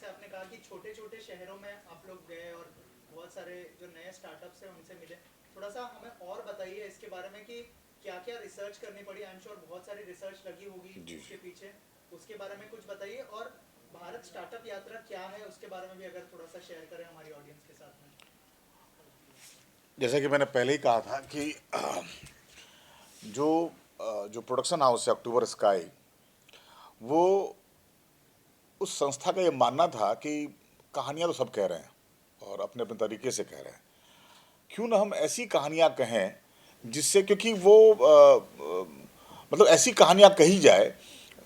आपने कहा कि छोटे छोटे शहरों में आप लोग गए और बहुत सारे जो नए स्टार्टअप्स हैं उनसे मिले। थोड़ा सा हमें और बताइए इसके बारे में कि क्या क्या रिसर्च करनी पड़ी। आई एम श्योर बहुत सारी रिसर्च लगी होगी जी। इसके पीछे, उसके बारे में कुछ बताइए। और भारत स्टार्टअप यात्रा क्या है उसके बारे में भी अगर थोड़ा सा शेयर करें हमारी ऑडियंस के साथ में। जैसा कि मैंने पहले ही कहा था कि जो जो प्रोडक्शन हाउस है अक्टूबर स्काई, वो उस संस्था का ये मानना था कि कहानियां तो सब कह रहे हैं और अपने अपने तरीके से कह रहे हैं, क्यों ना हम ऐसी कहानियां कहें जिससे, क्योंकि वो मतलब ऐसी कहानियां कही जाए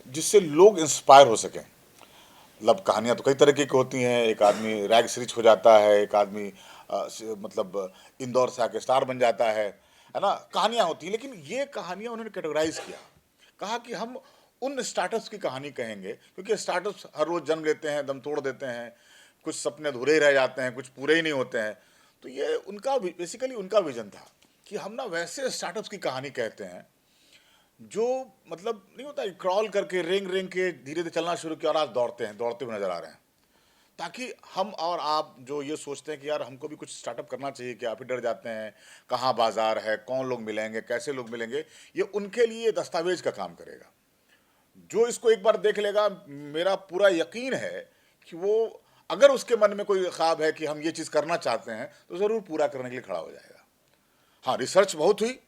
जिससे लोग इंस्पायर हो सकें। मतलब कहानियां तो कई तरीके की होती हैं। एक आदमी रैग से रिच हो जाता है, एक आदमी मतलब इंदौर से आके स्टार बन जाता है ना। कहानियां होती हैं, लेकिन ये कहानियां उन्होंने कैटेगराइज किया। कहा कि हम उन स्टार्टअप्स की कहानी कहेंगे, क्योंकि स्टार्टअप्स हर रोज जन्म लेते हैं, दम तोड़ देते हैं, कुछ सपने अधूरे ही रह जाते हैं, कुछ पूरे ही नहीं होते हैं। तो ये उनका बेसिकली उनका विजन था कि हम ना वैसे स्टार्टअप्स की कहानी कहते हैं जो मतलब नहीं होता, क्रॉल करके रेंग रेंग के धीरे धीरे चलना शुरू किया और आज दौड़ते हैं, दौड़ते हुए नजर आ रहे हैं। ताकि हम और आप जो ये सोचते हैं कि यार हमको भी कुछ स्टार्टअप करना चाहिए, कि आप ही डर जाते हैं कहाँ बाजार है, कौन लोग मिलेंगे, कैसे लोग मिलेंगे, ये उनके लिए दस्तावेज का काम करेगा। जो इसको एक बार देख लेगा, मेरा पूरा यकीन है कि वो, अगर उसके मन में कोई ख्वाब है कि हम ये चीज़ करना चाहते हैं, तो ज़रूर पूरा करने के लिए खड़ा हो जाएगा। हाँ, रिसर्च बहुत हुई।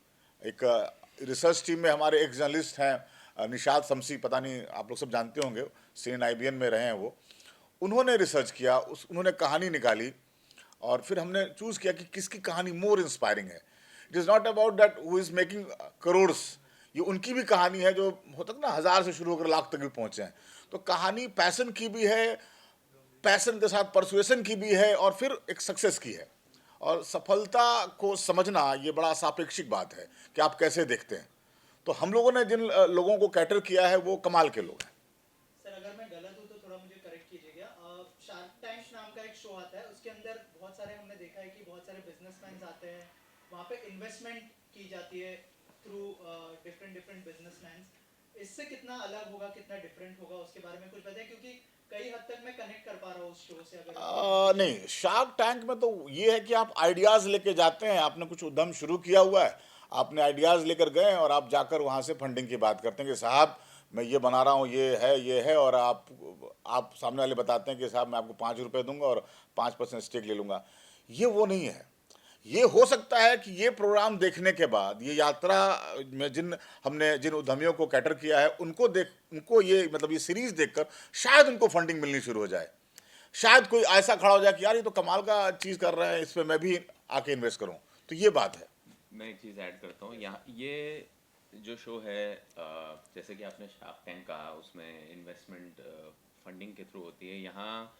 एक रिसर्च टीम में हमारे एक जर्नलिस्ट हैं, निशाद शमसी, पता नहीं आप लोग सब जानते होंगे, सीएन आईबीएन में रहे हैं वो। उन्होंने रिसर्च किया, उन्होंने कहानी निकाली, और फिर हमने चूज किया कि किसकी कहानी मोर इंस्पायरिंग है। It is not about that who is making crores. ये उनकी भी कहानी है जो होता है ना, 1,000 से शुरू होकर लाख तक भी पहुंचे हैं। तो कहानी पैशन की भी है, पैशन के साथ परसुएशन की भी है, और फिर एक सक्सेस की है। और सफलता को समझना ये बड़ा सापेक्षिक बात है कि आप कैसे देखते हैं। तो हम लोगों ने जिन लोगों को कैटर किया है वो कमाल के लोग हैं। सर अगर मैं गलत हूँ तो थोड़ा मुझे करेक्ट कीजिएगा। शार्क टैंक नाम का एक शो आता है, उसके अंदर बहुत सारे हमने देखा है कि बहुत सारे बिजनेसमैन आते हैं, वहाँ पे इन्वेस्टमेंट की जाती है थ्रू डिफरेंट डिफरेंट बिजनेसमैन। इससे कितना अलग होगा, कितना डिफरेंट होगा, उसके बारे में कुछ बताएं, क्योंकि कई हद तक मैं कनेक्ट कर पा रहा हूँ उस शो से। अगर नहीं, शार्क टैंक में तो ये है कि आप आइडियाज़ लेके जाते हैं, आपने कुछ उद्यम शुरू किया हुआ है, आपने आइडियाज़ लेकर गए और आप जाकर वहाँ से फंडिंग की बात करते हैं कि साहब मैं ये बना रहा हूँ, ये है, और आप सामने वाले बताते हैं कि साहब मैं आपको 5 रुपये दूंगा और 5% स्टेक ले लूँगा। ये वो नहीं है। ये हो सकता है कि ये प्रोग्राम देखने के बाद, ये यात्रा में जिन उद्यमियों को कैटर किया है, उनको ये मतलब ये सीरीज देखकर शायद उनको फंडिंग मिलनी शुरू हो जाए। शायद कोई ऐसा खड़ा हो जाए कि यार ये तो कमाल का चीज़ कर रहे हैं, इस पर मैं भी आके इन्वेस्ट करूं। तो ये बात है। मैं एक चीज़ ऐड करता हूँ यहाँ। ये जो शो है, जैसे कि आपने शार्क टैंक कहा, उसमें इन्वेस्टमेंट फंडिंग के थ्रू होती है। यहाँ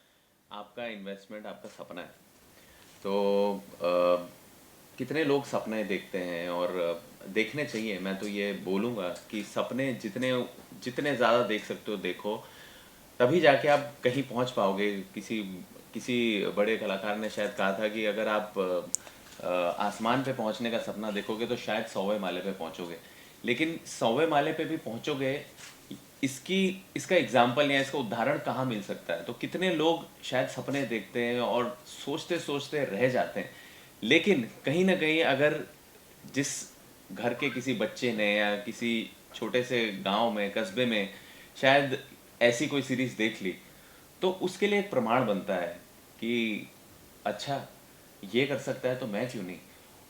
आपका इन्वेस्टमेंट आपका सपना है। तो कितने लोग सपने देखते हैं, और देखने चाहिए। मैं तो ये बोलूँगा कि सपने जितने जितने ज़्यादा देख सकते हो देखो, तभी जाके आप कहीं पहुंच पाओगे। किसी किसी बड़े कलाकार ने शायद कहा था कि अगर आप आसमान पे पहुंचने का सपना देखोगे तो शायद 100वें माले पे पहुंचोगे, लेकिन 100वें माले पे भी पहुंचोगे, इसकी इसका एग्जाम्पल या इसका उदाहरण कहाँ मिल सकता है। तो कितने लोग शायद सपने देखते हैं और सोचते सोचते रह जाते हैं, लेकिन कहीं ना कहीं अगर जिस घर के किसी बच्चे ने या किसी छोटे से गांव में, कस्बे में शायद ऐसी कोई सीरीज देख ली, तो उसके लिए एक प्रमाण बनता है कि अच्छा, ये कर सकता है तो मैं क्यों नहीं।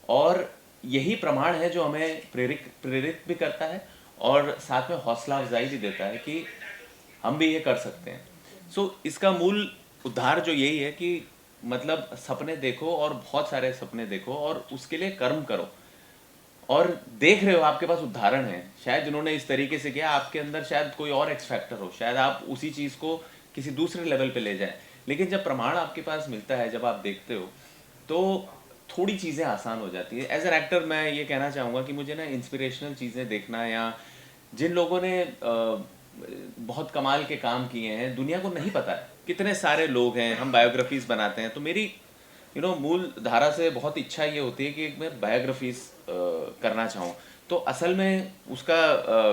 और यही प्रमाण है जो हमें प्रेरित प्रेरित भी करता है, और साथ में हौसला अफजाई भी देता है कि हम भी ये कर सकते हैं। इसका मूल उद्धार जो यही है कि मतलब सपने देखो, और बहुत सारे सपने देखो, और उसके लिए कर्म करो। और देख रहे हो, आपके पास उदाहरण है शायद जिन्होंने इस तरीके से किया। आपके अंदर शायद कोई और एक्स फैक्टर हो, शायद आप उसी चीज़ को किसी दूसरे लेवल पे ले जाए। लेकिन जब प्रमाण आपके पास मिलता है, जब आप देखते हो, तो थोड़ी चीज़ें आसान हो जाती है। एज एन एक्टर मैं ये कहना चाहूँगा कि मुझे ना इंस्पिरेशनल चीज़ें देखना, या जिन लोगों ने बहुत कमाल के काम किए हैं, दुनिया को नहीं पता है कितने सारे लोग हैं। हम बायोग्राफीज बनाते हैं, तो मेरी मूल धारा से बहुत इच्छा ये होती है कि मैं बायोग्राफीज करना चाहूँ। तो असल में उसका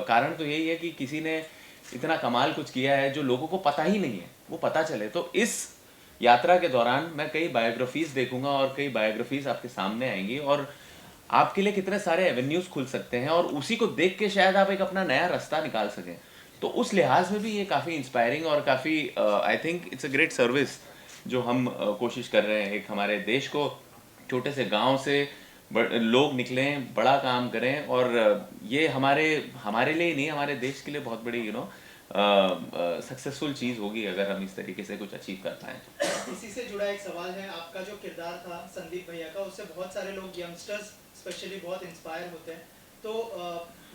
कारण तो यही है कि किसी ने इतना कमाल कुछ किया है जो लोगों को पता ही नहीं है। वो पता चले। तो इस यात्रा के दौरान मैं कई बायोग्राफीज देखूंगा और कई बायोग्राफीज आपके सामने आएंगी और आपके लिए कितने सारे एवेन्यूज खुल सकते हैं और उसी को देख के शायद आप एक अपना नया रास्ता निकाल सकें। तो उस लिहाज में भी ये काफ़ी इंस्पायरिंग और काफ़ी I think it's a great service जो हम कोशिश कर रहे हैं। एक हमारे देश को छोटे से गांव से लोग निकलें, बड़ा काम करें और ये हमारे हमारे लिए ही नहीं, हमारे देश के लिए बहुत बड़ी सक्सेसफुल चीज़ होगी अगर हम इस तरीके से कुछ अचीव कर पाएँ। इसी से जुड़ा एक सवाल है, आपका जो किरदार था संदीप भैया का, उससे बहुत सारे लोग यंगस्टर्स स्पेशली बहुत इंस्पायर होते हैं। तो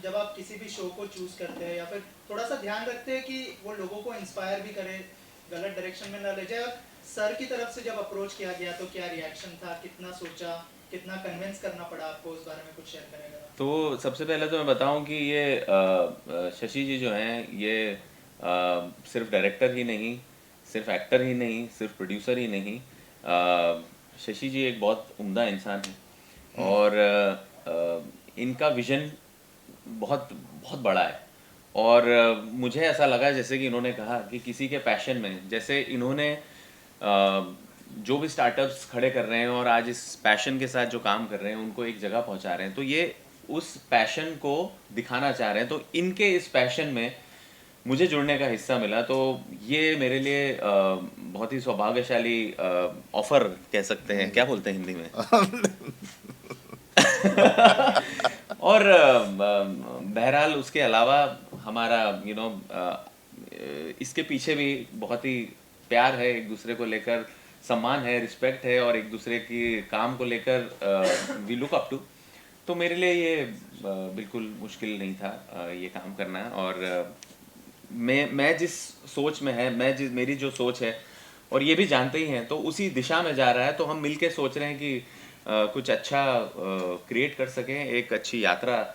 जब आप किसी भी शो को चूज करते हैं या फिर थोड़ा सा ध्यान रखते हैं कि वो लोगों को इंस्पायर भी करे, गलत डायरेक्शन में ना ले जाए, और सर की तरफ से जब अप्रोच किया गया तो क्या रिएक्शन था, कितना सोचा, कितना कन्विंस करना पड़ा आपको, उस बारे में कुछ शेयर करेगा? तो सबसे पहले तो मैं बताऊं कि ये शशि जी जो हैं ये सिर्फ डायरेक्टर ही नहीं, सिर्फ एक्टर ही नहीं, सिर्फ प्रोड्यूसर ही नहीं, शशि जी एक बहुत उम्दा इंसान है और इनका विजन बहुत बहुत बड़ा है। और मुझे ऐसा लगा जैसे कि इन्होंने कहा कि किसी के पैशन में, जैसे इन्होंने जो भी स्टार्टअप्स खड़े कर रहे हैं और आज इस पैशन के साथ जो काम कर रहे हैं उनको एक जगह पहुंचा रहे हैं, तो ये उस पैशन को दिखाना चाह रहे हैं। तो इनके इस पैशन में मुझे जुड़ने का हिस्सा मिला, तो ये मेरे लिए बहुत ही सौभाग्यशाली ऑफर कह सकते हैं, क्या बोलते हैं हिंदी में और बहरहाल उसके अलावा हमारा इसके पीछे भी बहुत ही प्यार है, एक दूसरे को लेकर सम्मान है, रिस्पेक्ट है और एक दूसरे की काम को लेकर वी लुक अप टू। तो मेरे लिए ये बिल्कुल मुश्किल नहीं था ये काम करना। और मैं जिस सोच में है, मेरी जो सोच है और ये भी जानते ही हैं, तो उसी दिशा में जा रहा है। तो हम मिलके सोच रहे हैं कि कुछ अच्छा क्रिएट कर सकें, एक अच्छी यात्रा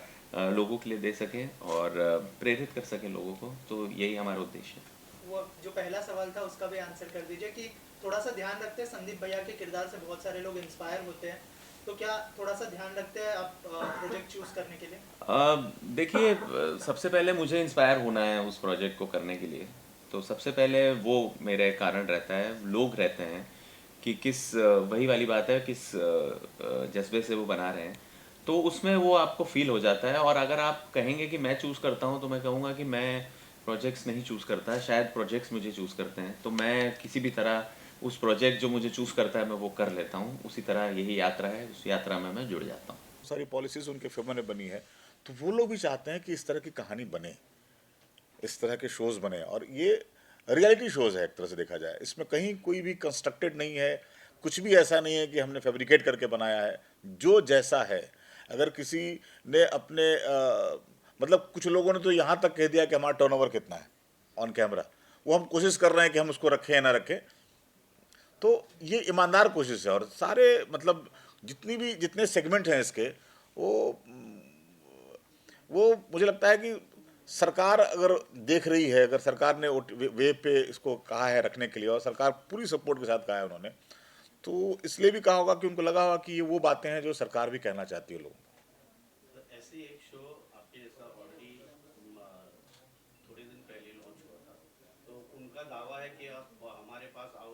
लोगों के लिए दे सकें और प्रेरित कर सकें लोगों को। तो यही हमारा उद्देश्य है। वो जो पहला सवाल था उसका भी आंसर कर दीजिए कि थोड़ा सा ध्यान रखते हैं, संदीप भैया के किरदार से बहुत सारे लोग इंस्पायर होते हैं, तो क्या थोड़ा सा ध्यान रखते हैं आप प्रोजेक्ट चूज करने के लिए? देखिए, सबसे पहले मुझे इंस्पायर होना है उस प्रोजेक्ट को करने के लिए, तो सबसे पहले वो मेरे कारण रहता है, लोग रहते हैं कि वही वाली बात है, किस जज्बे से वो बना रहे हैं, तो उसमें वो आपको फील हो जाता है। और अगर आप कहेंगे कि मैं चूज़ करता हूँ, तो मैं कहूँगा कि मैं प्रोजेक्ट्स नहीं चूज़ करता, शायद प्रोजेक्ट्स मुझे चूज़ करते हैं। तो मैं किसी भी तरह उस प्रोजेक्ट जो मुझे चूज़ करता है मैं वो कर लेता हूँ। उसी तरह यही यात्रा है, उस यात्रा में मैं जुड़ जाता हूँ। सारी पॉलिसीज़ उनके फेवर में बनी है, तो वो लोग भी चाहते हैं कि इस तरह की कहानी बने, इस तरह के शोज़ बने। और ये रियलिटी शोज़ है एक तरह से देखा जाए, इसमें कहीं कोई भी कंस्ट्रक्टेड नहीं है, कुछ भी ऐसा नहीं है कि हमने फैब्रिकेट करके बनाया है। जो जैसा है, अगर किसी ने अपने मतलब कुछ लोगों ने तो यहाँ तक कह दिया कि हमारा टर्नओवर कितना है ऑन कैमरा, वो हम कोशिश कर रहे हैं कि हम उसको रखें या ना रखें। तो ये ईमानदार कोशिश है। और सारे मतलब जितने सेगमेंट हैं इसके, वो मुझे लगता है कि सरकार अगर देख रही है, अगर सरकार ने वेब पे इसको कहा है रखने के लिए और सरकार पूरी सपोर्ट के साथ कहा है उन्होंने, तो इसलिए भी कहा होगा कि उनको लगा होगा कि ये वो बातें हैं जो सरकार भी कहना चाहती है लोगों को। ऐसे ही एक शो आपके जैसा ऑलरेडी थोड़े दिन पहले लॉन्च हुआ था, तो उनका दावा है कि आप हमारे पास आओ,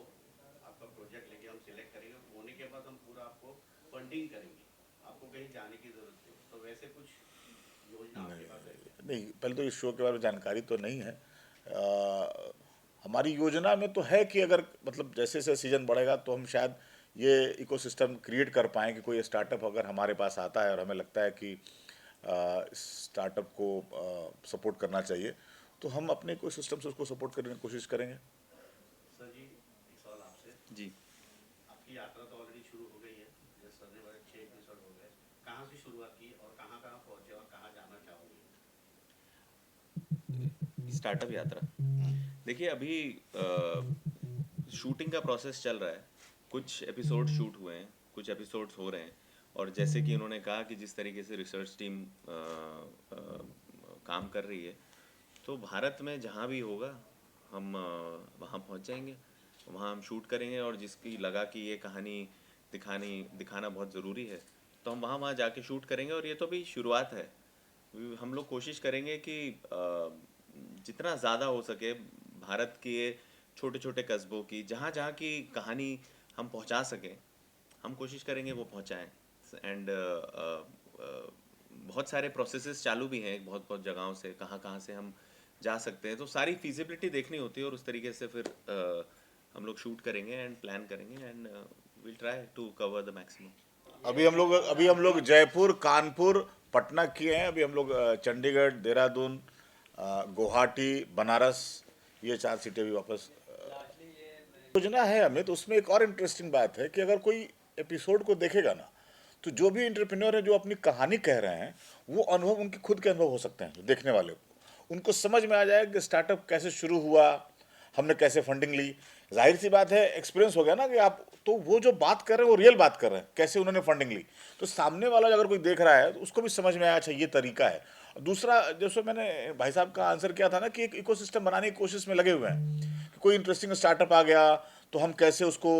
आपका प्रोजेक्ट लेके हम सिलेक्ट करेंगे, होने के बाद हम पूरा आपको फंडिंग करेंगे, आपको कहीं जाने की जरूरत नहीं। तो वैसे कुछ योजना आपके पास है? नहीं, पहले तो इस शो के बारे में जानकारी तो नहीं है। हमारी योजना में तो है कि अगर मतलब जैसे जैसे सीजन बढ़ेगा तो हम शायद ये इकोसिस्टम क्रिएट कर पाएँ कि कोई स्टार्टअप अगर हमारे पास आता है और हमें लगता है कि स्टार्टअप को सपोर्ट करना चाहिए, तो हम अपने इकोसिस्टम से उसको सपोर्ट करने की कोशिश करेंगे। सर जी, एक सवाल आपसे। जी, आपकी यात्रा तो ऑलरेडी शुरू हो गई है, जैसे सर ने बताया 6 एपिसोड हो गए, कहाँ से शुरुआत की और कहाँ कहाँ पहुँचे और कहाँ जाना चाहोगे? स्टार्टअप यात्रा। देखिए, अभी शूटिंग का प्रोसेस चल रहा है, कुछ एपिसोड शूट हुए हैं, कुछ एपिसोड्स हो रहे हैं। और जैसे कि उन्होंने कहा कि जिस तरीके से रिसर्च टीम काम कर रही है, तो भारत में जहाँ भी होगा हम वहाँ पहुँच जाएंगे, वहाँ हम शूट करेंगे। और जिसकी लगा कि ये कहानी दिखाना बहुत ज़रूरी है, तो हम वहाँ जाके शूट करेंगे। और ये तो भी शुरुआत है, हम लोग कोशिश करेंगे कि जितना ज़्यादा हो सके भारत के छोटे छोटे कस्बों की, जहाँ जहाँ की कहानी हम पहुँचा सकें, हम कोशिश करेंगे वो पहुँचाएँ। एंड बहुत सारे प्रोसेसेस चालू भी हैं बहुत बहुत जगहों से, कहाँ कहाँ से हम जा सकते हैं, तो सारी फिजिबिलिटी देखनी होती है और उस तरीके से फिर हम लोग शूट करेंगे एंड प्लान करेंगे and will try to cover the maximum. अभी हम लोग जयपुर, कानपुर, पटना किए हैं। अभी हम लोग चंडीगढ़, देहरादून, गुवाहाटी, बनारस, ये 4 सिटी अभी वापस योजना है हमें। तो उसमें एक और इंटरेस्टिंग बात है कि अगर कोई एपिसोड को देखेगा ना, तो जो भी एंटरप्रेन्योर है जो अपनी कहानी कह रहे हैं, वो अनुभव उनके खुद के अनुभव हो सकते हैं देखने वाले को। उनको समझ में आ जाएगा कि स्टार्टअप कैसे शुरू हुआ, हमने कैसे फंडिंग ली। जाहिर सी बात है, एक्सपीरियंस हो गया ना कि आप, तो वो जो बात कर रहे हैं वो रियल बात कर रहे हैं, कैसे उन्होंने फंडिंग ली। तो सामने वाला अगर कोई देख रहा है तो उसको भी समझ में आया, अच्छा ये तरीका है। दूसरा, जैसे मैंने भाई साहब का आंसर किया था ना, कि एक इकोसिस्टम बनाने की कोशिश में लगे हुए हैं कि कोई इंटरेस्टिंग स्टार्टअप आ गया तो हम कैसे उसको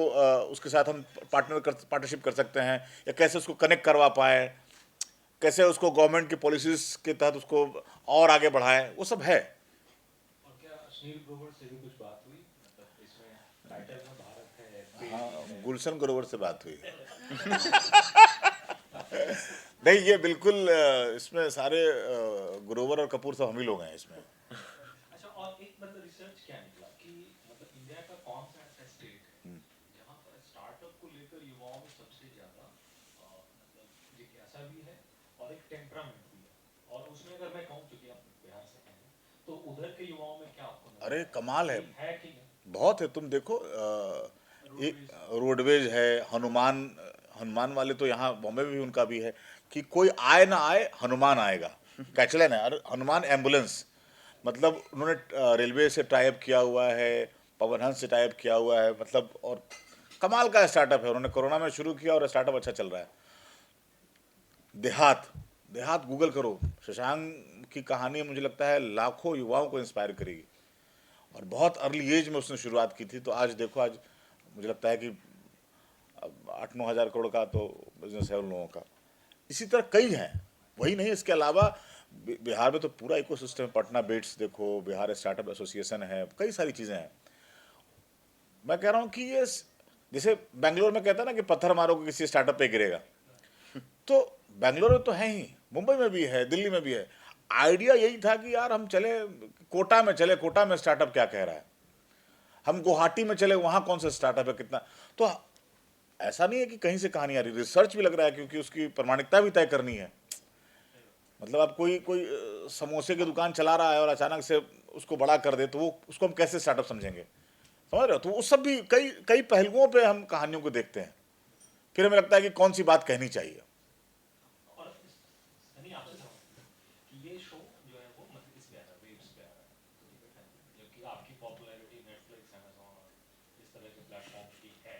उसके साथ हम पार्टनरशिप कर सकते हैं, या कैसे उसको कनेक्ट करवा पाए, कैसे उसको गवर्नमेंट की पॉलिसीज के तहत उसको और आगे बढ़ाएं, वो सब है। और क्या सुनील ग्रोवर से भी कुछ बात हुई, मतलब इसमें टाइटल में भारत है, हाँ, गुलशन ग्रोवर से बात हुई नहीं, ये बिल्कुल इसमें सारे ग्रोवर और कपूर सब हम ही लोग हैं इसमें। अच्छा, और एक मतलब रिसर्च क्या निकला कि मतलब इंडिया का कौन सा ऐसा स्टेट है जहाँ पर स्टार्टअप को लेकर युवाओं में सबसे ज्यादा मतलब जिज्ञासा भी है और एक टेम्परामेंट भी है, और उसमें अगर मैं कहूँ, क्योंकि आप बिहार से हैं, तो उधर के युवाओं में क्या आपको नजर अरे आता कमाल है, है कि नहीं? बहुत है। तुम देखो, एक रोडवेज है, हनुमान, हनुमान वाले तो यहाँ बॉम्बे में भी उनका भी है कि कोई आए ना आए हनुमान आएगा, कैचलाइन है। और हनुमान एम्बुलेंस, मतलब उन्होंने रेलवे से टाइप किया हुआ है, पवन हंस से टाइप किया हुआ है, मतलब और कमाल का स्टार्टअप है। उन्होंने कोरोना में शुरू किया और स्टार्टअप अच्छा चल रहा है। देहात, देहात गूगल करो, शशांक की कहानी मुझे लगता है लाखों युवाओं को इंस्पायर करेगी। और बहुत अर्ली एज में उसने शुरुआत की थी, तो आज देखो, आज मुझे लगता है कि 8-9 हज़ार करोड़ का तो बिजनेस है उन लोगों का। इसी तरह कई हैं, वही नहीं, इसके अलावा बिहार में तो पूरा इकोसिस्टम है। पटना बेट्स देखो, बिहार स्टार्टअप एसोसिएशन है, कई सारी चीज़ें हैं। मैं कह रहा हूँ कि ये जैसे बेंगलोर में कहता है ना कि पत्थर मारो कि किसी स्टार्टअप पे गिरेगा, तो बेंगलोर में तो है ही, मुंबई में भी है, दिल्ली में भी है। आइडिया यही था कि यार हम चले कोटा में, चले कोटा में स्टार्टअप क्या कह रहा है, हम गुवाहाटी में चले, वहाँ कौन सा स्टार्टअप है, कितना। तो ऐसा नहीं है कि कहीं से कहानी आ रही, रिसर्च भी लग रहा है, क्योंकि उसकी प्रमाणिकता भी तय करनी है। मतलब आप कोई कोई समोसे की दुकान चला रहा है और अचानक से उसको बड़ा कर दे, तो वो उसको हम कैसे स्टार्टअप समझेंगे, समझ रहे हो। तो वो सब भी कई कई पहलुओं पे हम कहानियों को देखते हैं, फिर हमें लगता है कि कौन सी बात कहनी चाहिए। और सनी, आपसे सवाल कि ये शो जो है वो मतलब किस पे आ रहा है, वेव्स पे आ रहा है, ठीक है, क्योंकि आपकी पॉपुलैरिटी नेटफ्लिक्स, अमेज़न और इस तरह के प्लेटफॉर्म की है,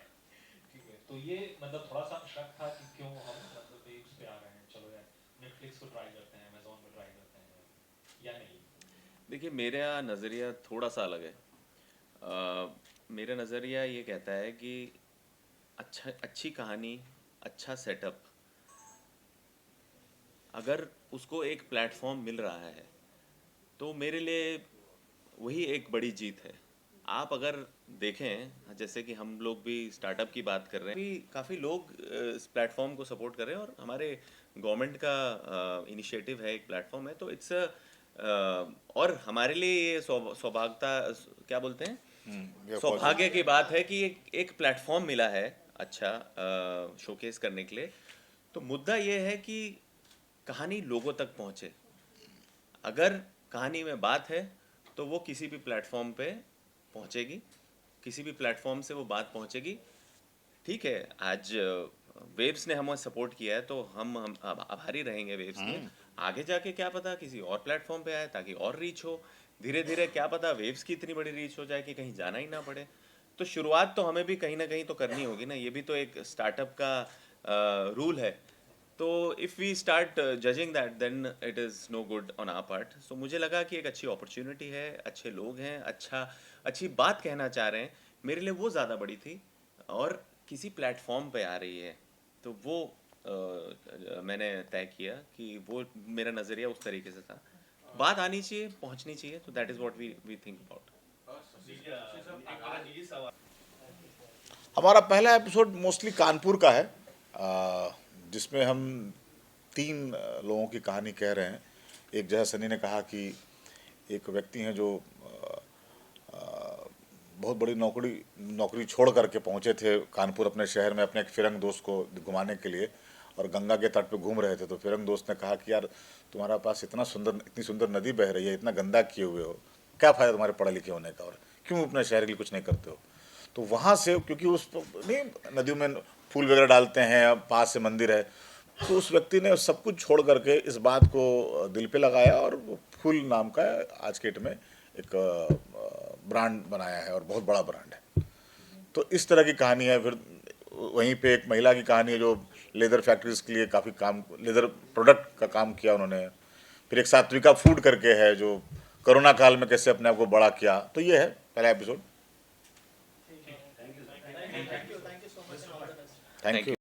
ठीक है, तो ये मतलब थोड़ा सा शक था कि क्यों हम मतलब वेव्स पे आ रहे हैं, चलो यार नेटफ्लिक्स को ट्राई करते हैं, अमेज़न को ट्राई करते हैं, या नहीं? देखिए, मेरा नज़रिया थोड़ा सा अलग है। मेरा नज़रिया ये कहता है कि अच्छी कहानी, अच्छा सेटअप, अगर उसको एक प्लेटफॉर्म मिल रहा है तो मेरे लिए वही एक बड़ी जीत है। आप अगर देखें, जैसे कि हम लोग भी स्टार्टअप की बात कर रहे हैं, भी काफ़ी लोग इस प्लेटफॉर्म को सपोर्ट कर रहे हैं और हमारे गवर्नमेंट का इनिशिएटिव है, एक प्लेटफॉर्म है, तो इट्स और हमारे लिए ये सौभाग्यता, क्या बोलते हैं, ये सौभाग्य की बात है कि एक प्लेटफॉर्म मिला है अच्छा शोकेस करने के लिए। तो मुद्दा ये है कि कहानी लोगों तक पहुंचे। अगर कहानी में बात है तो वो किसी भी प्लेटफॉर्म पे पहुंचेगी, किसी भी प्लेटफॉर्म से वो बात पहुंचेगी। ठीक है, आज वेव्स ने हमें सपोर्ट किया है तो हम आभारी रहेंगे वेव्स के। आगे जाके क्या पता किसी और प्लेटफॉर्म पे आए ताकि और रीच हो। धीरे धीरे क्या पता वेव्स की इतनी बड़ी रीच हो जाए कि कहीं जाना ही ना पड़े। तो शुरुआत तो हमें भी कहीं ना कहीं तो करनी होगी ना, ये भी तो एक स्टार्टअप का रूल है। तो if we start judging that then it is no good on our part. So मुझे लगा कि एक अच्छी अपॉर्चुनिटी है, अच्छे लोग हैं, अच्छी बात कहना चाह रहे हैं, मेरे लिए वो ज़्यादा बड़ी थी। और किसी प्लेटफॉर्म पे आ रही है तो वो मैंने तय किया कि वो मेरा नज़रिया उस तरीके से था, बात आनी चाहिए, पहुंचनी चाहिए, तो that is what we think about. आज ये सवाल हमारा पहला एपिसोड मोस्टली कानपुर का है, जिसमें हम 3 लोगों की कहानी कह रहे हैं। एक जैसा सनी ने कहा कि एक व्यक्ति हैं जो बहुत बड़ी नौकरी छोड़ करके पहुंचे थे कानपुर अपने शहर में अपने एक फिरंग दोस्त को घुमाने के लिए, और गंगा के तट पे घूम रहे थे। तो फिरंग दोस्त ने कहा कि यार तुम्हारा पास इतनी सुंदर नदी बह रही है, इतना गंदा किए हुए हो, क्या फ़ायदा तुम्हारे पढ़े लिखे होने का, और क्यों अपने शहर के लिए कुछ नहीं करते हो। तो वहाँ से, क्योंकि उस नहीं नदियों में फूल वगैरह डालते हैं, पास से मंदिर है, तो उस व्यक्ति ने सब कुछ छोड़ करके इस बात को दिल पे लगाया और वो फूल नाम का आज के डेट में एक ब्रांड बनाया है, और बहुत बड़ा ब्रांड है। तो इस तरह की कहानी है। फिर वहीं पे एक महिला की कहानी है जो लेदर फैक्ट्रीज के लिए काफ़ी काम, लेदर प्रोडक्ट का काम किया उन्होंने। फिर एक सात्विका फूड करके है जो कोरोना काल में कैसे अपने आप को बड़ा किया। तो ये है पहला episode. Thank you so much and all the best. Thank you.